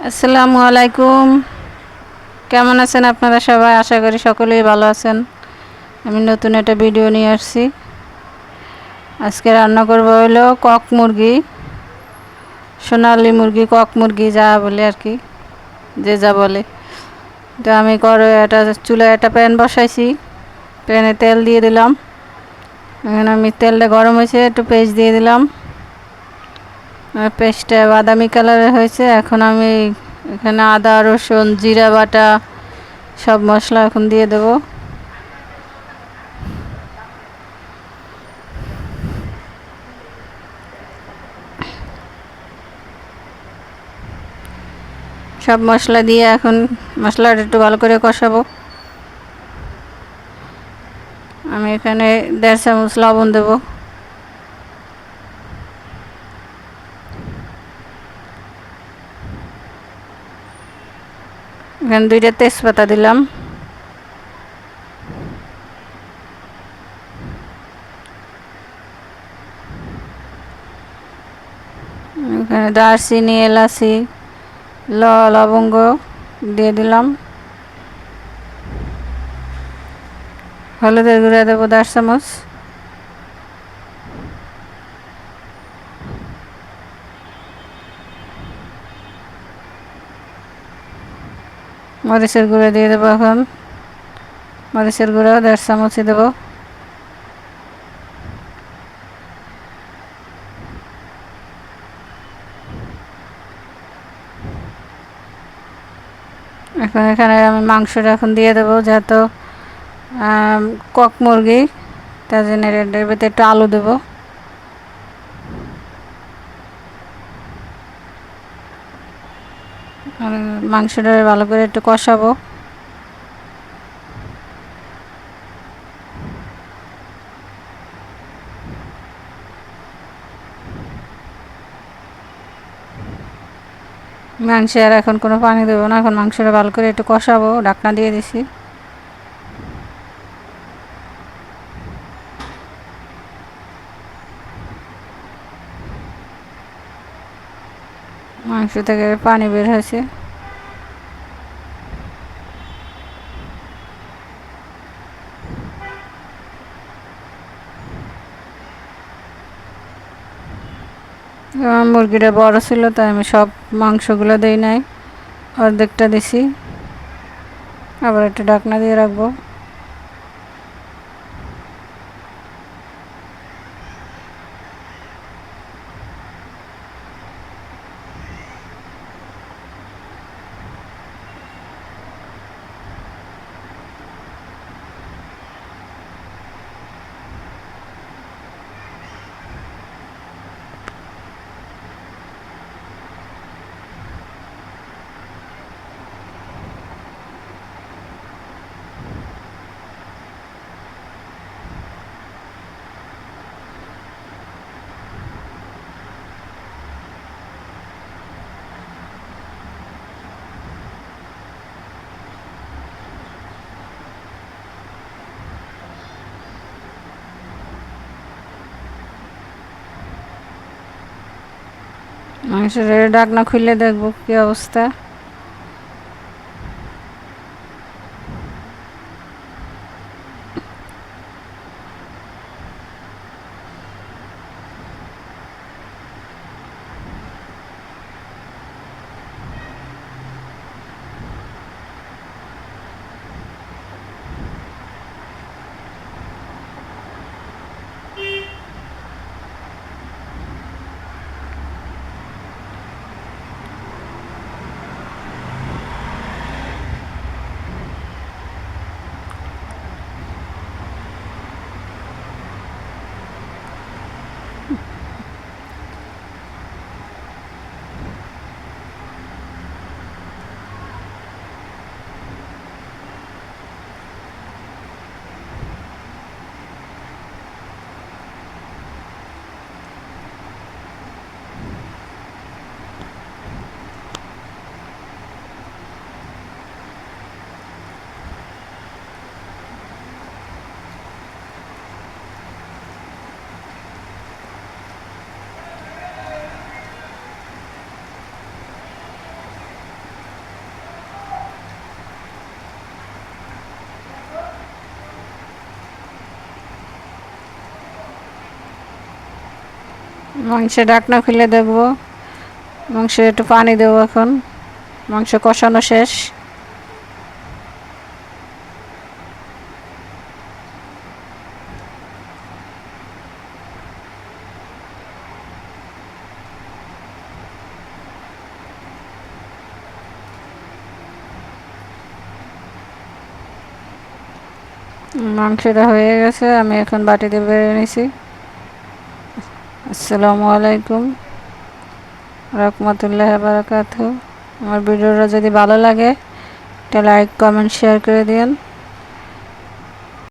আসসালামু আলাইকুম। কেমন আছেন আপনারা সবাই? আশা করি সকলেই ভালো আছেন। আমি নতুন একটা ভিডিও নিয়ে আসছি। আজকে রান্না করব হলো কক মুরগি, সোনালি মুরগি, কক মুরগি যা বলে আর কি, যে যা বলে। তো আমি একটা চুলায় একটা প্যান বসাইছি, প্যানে তেল দিয়ে দিলাম। এখন আমি তেলটা গরম হয়েছে, একটু পেস্ট দিয়ে দিলাম। পেস্টটা বাদামি কালারের হয়েছে। এখন আমি এখানে আদা, রসুন, জিরা বাটা সব মশলা এখন দিয়ে দেব। সব মশলা দিয়ে এখন মশলাটা একটু ভালো করে কষাবো। আমি এখানে 1.5 চামচ লবণ দেব। এখানে 2টা তেজপাতা দিলাম। এখানে দারচিনি, এলাচি, লবঙ্গ দিয়ে দিলাম। হলুদের গুঁড়া দেবো 1.5 চামচ। মরিচের গুঁড়া দিয়ে দেবো। এখন মরিচের গুঁড়াও 1.5 চামচই দেবো। এখন এখানে আমি মাংসটা এখন দিয়ে দেবো, যেহেতু কক মুরগি, তার জন্য এর ভিতরে একটু আলু দেবো। আর মাংসটা ভালো করে একটু কষাবো। মাংসে আর এখন কোনো পানি দেবো না। এখন মাংসটা ভালো করে একটু কষাবো, ঢাকনা দিয়ে দিছি। মাংস থেকে পানি বের হয়েছে। মুরগিটা বড় ছিল, তাই আমি সব মাংসগুলো দেই নাই, অর্ধেকটা দিছি। আবার একটু ঢাকনা দিয়ে রাখবো। মাংসের ঢাকনা খুলে দেখবো কি অবস্থা। মাংসের ঢাকনা খুলে দেখবো। মাংসে একটু পানি দেবো এখন। মাংস কষানো শেষ। মাংসটা হয়ে গেছে, আমি এখন বাটিতে বেড়ে নিছি। আসসালামু আলাইকুম রহমতুল্লাহ বারাকাতুহু। আমার ভিডিওটা যদি ভালো লাগে একটা লাইক কমেন্ট শেয়ার করে দিন।